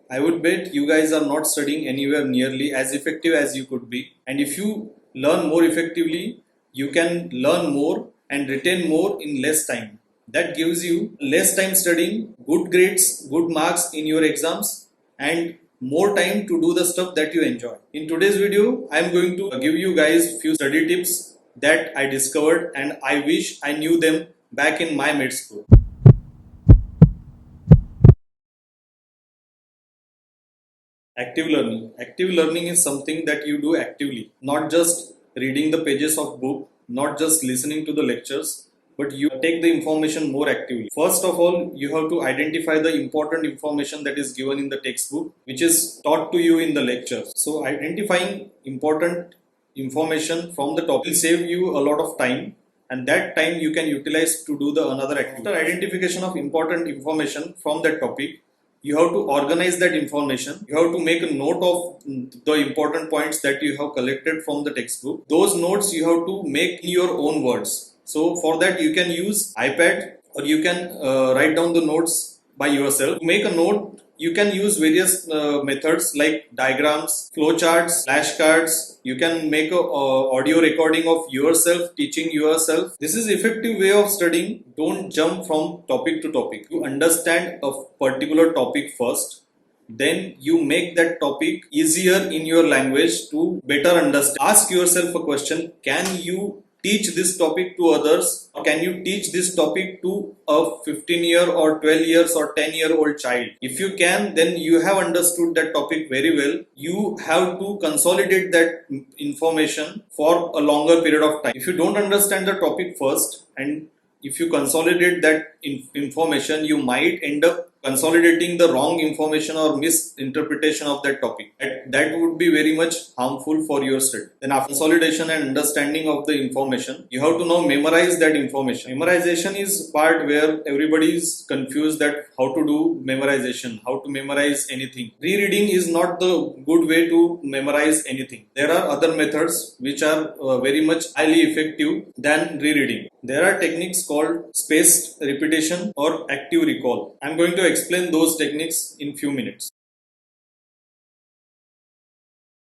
I would bet you guys are not studying anywhere nearly as effective as you could be. And if you learn more effectively, you can learn more and retain more in less time. That gives you less time studying, good grades, good marks in your exams, and more time to do the stuff that you enjoy. In today's video, I am going to give you guys few study tips that I discovered and I wish I knew them back in my med school. Active learning. Active learning is something that you do actively, not just reading the pages of book, not just listening to the lectures, but you take the information more actively. First of all, you have to identify the important information that is given in the textbook, which is taught to you in the lectures. So identifying important information from the topic will save you a lot of time, and that time you can utilize to do the another activity. After identification of important information from that topic, you have to organize that information. You have to make a note of the important points that you have collected from the textbook. Those notes you have to make in your own words. So for that you can use iPad, or you can write down the notes by yourself. To make a note, you can use various methods like diagrams, flowcharts, flashcards. You can make a audio recording of yourself teaching yourself. This is effective way of studying. Don't jump from topic to topic. You understand a particular topic first, then you make that topic easier in your language to better understand. Ask yourself a question: can you teach this topic to others, or can you teach this topic to a 15-year or 12 years or 10-year-old child? If you can, then you have understood that topic very well. You have to consolidate that information for a longer period of time. If you don't understand the topic first, and if you consolidate that information, you might end up consolidating the wrong information or misinterpretation of that topic. That would be very much harmful for your study. Then after consolidation and understanding of the information, you have to now memorize that information. Memorization is part where everybody is confused that how to do memorization, how to memorize anything. Rereading is not the good way to memorize anything. There are other methods which are very much highly effective than rereading. There are techniques called spaced repetition or active recall. I am going to explain those techniques in few minutes.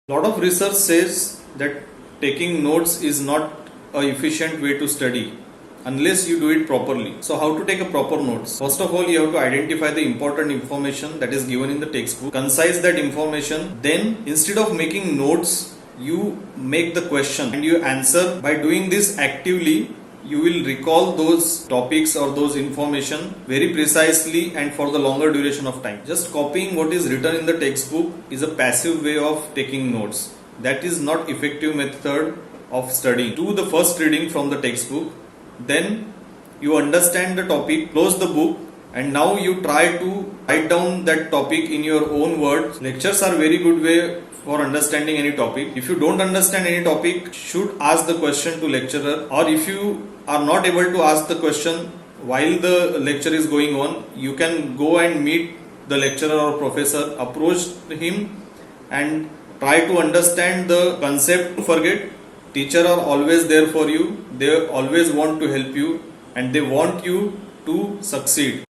A lot of research says that taking notes is not an efficient way to study unless you do it properly. So how to take a proper notes? First of all, you have to identify the important information that is given in the textbook, concise that information. Then instead of making notes, you make the question and you answer. By doing this actively, you will recall those topics or those information very precisely and for the longer duration of time. Just copying what is written in the textbook is a passive way of taking notes. That is not effective method of studying. Do the first reading from the textbook, then you understand the topic, close the book, and now you try to write down that topic in your own words. Lectures are very good way for understanding any topic. If you don't understand any topic, should ask the question to lecturer, or if you are not able to ask the question while the lecture is going on, you can go and meet the lecturer or professor, approach him and try to understand the concept. Don't forget, teacher are always there for you. They always want to help you and they want you to succeed.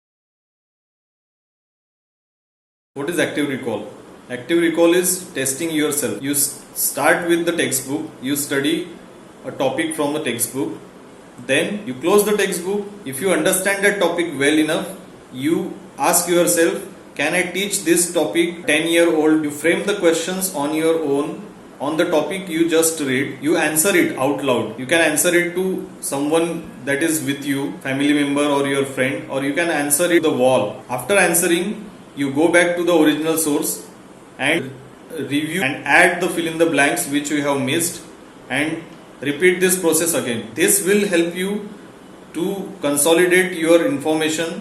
What is active recall? Active recall is testing yourself. You start with the textbook, you study a topic from the textbook, then you close the textbook. If you understand that topic well enough, you ask yourself, can I teach this topic 10-year-old? You frame the questions on your own on the topic you just read. You answer it out loud. You can answer it to someone that is with you, family member or your friend, or you can answer it to the wall. After answering, you go back to the original source and review and add the fill in the blanks which you have missed and repeat this process again. This will help you to consolidate your information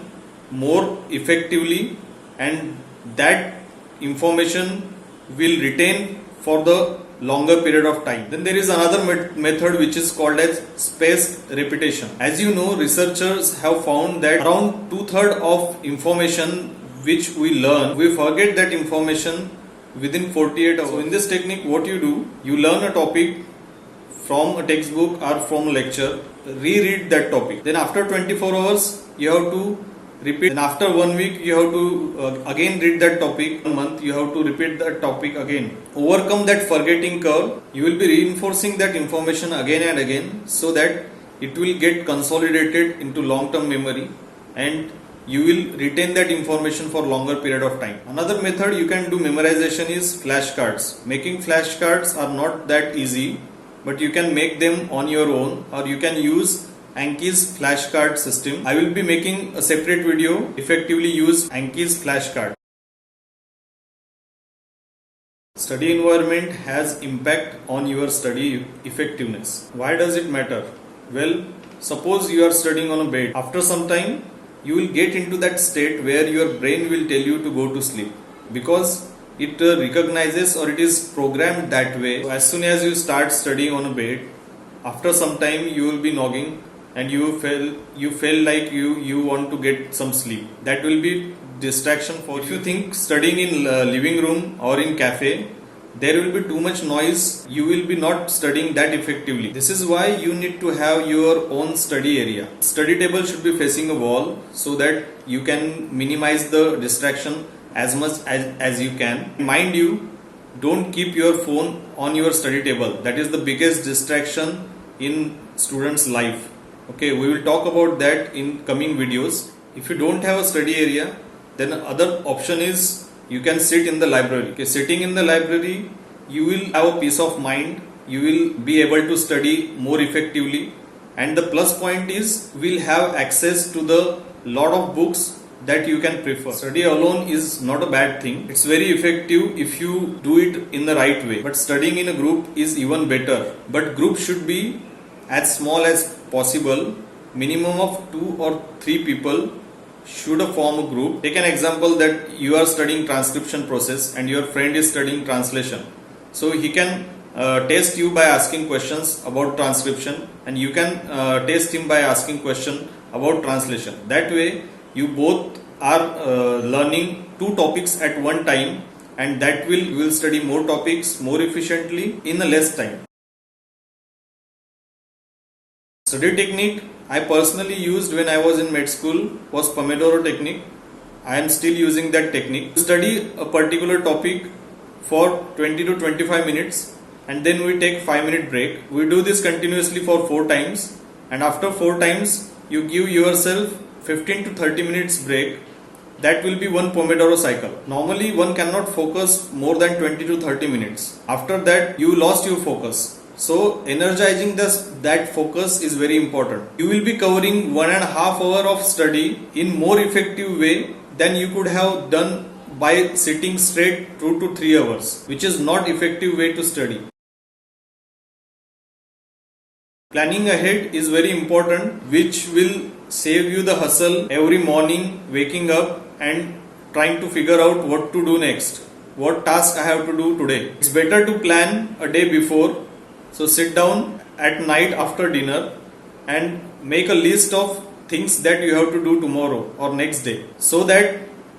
more effectively, and that information will retain for the longer period of time. Then there is another method which is called as spaced repetition. As you know, researchers have found that around 2/3 of information which we learn, we forget that information within 48 hours. So in this technique, what you do, you learn a topic from a textbook or from a lecture, reread that topic. Then after 24 hours, you have to repeat. And after 1 week, you have to again read that topic. 1 month, you have to repeat that topic again. Overcome that forgetting curve. You will be reinforcing that information again and again so that it will get consolidated into long-term memory and you will retain that information for longer period of time. Another method you can do memorization is flashcards. Making flashcards are not that easy, but you can make them on your own, or you can use Anki's flashcard system. I will be making a separate video effectively use Anki's flashcard. Study environment has impact on your study effectiveness. Why does it matter? Well, suppose you are studying on a bed. After some time, you will get into that state where your brain will tell you to go to sleep because it recognizes or it is programmed that way. So as soon as you start studying on a bed, after some time you will be nogging and you feel like you want to get some sleep. That will be distraction for you. If you think studying in living room or in cafe, there will be too much noise, you will be not studying that effectively. This is why you need to have your own study area. Study table should be facing a wall so that you can minimize the distraction as much as you can. Mind you, don't keep your phone on your study table. That is the biggest distraction in students' life. Okay, we will talk about that in coming videos. If you don't have a study area, then other option is you can sit in the library. Okay, sitting in the library, you will have a peace of mind. You will be able to study more effectively. And the plus point is we'll have access to the lot of books that you can prefer. Study alone is not a bad thing. It's very effective if you do it in the right way. But studying in a group is even better. But group should be as small as possible. Minimum of 2 or 3 people should form a group. Take an example that you are studying transcription process and your friend is studying translation. So he can test you by asking questions about transcription and you can test him by asking question about translation. That way you both are learning 2 topics at one time and that you will study more topics more efficiently in a less time. Study technique I personally used when I was in med school was Pomodoro technique. I am still using that technique. Study a particular topic for 20 to 25 minutes and then we take 5-minute break. We do this continuously for 4 times and after 4 times you give yourself 15 to 30 minutes break. That will be one Pomodoro cycle. Normally one cannot focus more than 20 to 30 minutes. After that you lost your focus. So energizing that focus is very important. You will be covering 1.5 hours of study in more effective way than you could have done by sitting straight 2 to 3 hours, which is not effective way to study. Planning ahead is very important, which will save you the hustle every morning, waking up and trying to figure out what to do next, what task I have to do today. It's better to plan a day before. So sit down at night after dinner and make a list of things that you have to do tomorrow or next day, so that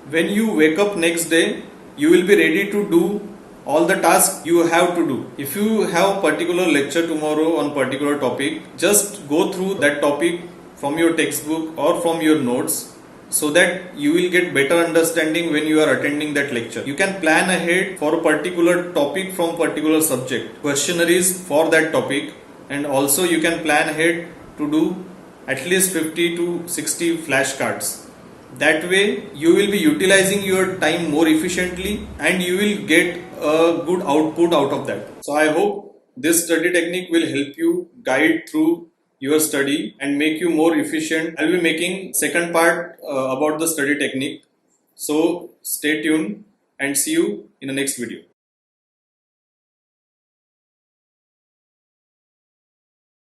when you wake up next day, you will be ready to do all the tasks you have to do. If you have a particular lecture tomorrow on particular topic, just go through that topic from your textbook or from your notes so that you will get better understanding when you are attending that lecture. You can plan ahead for a particular topic from particular subject, questionnaires for that topic, and also you can plan ahead to do at least 50 to 60 flashcards. That way you will be utilizing your time more efficiently and you will get a good output out of that. So I hope this study technique will help you guide through your study and make you more efficient. I'll be making second part about the study technique. So stay tuned and see you in the next video.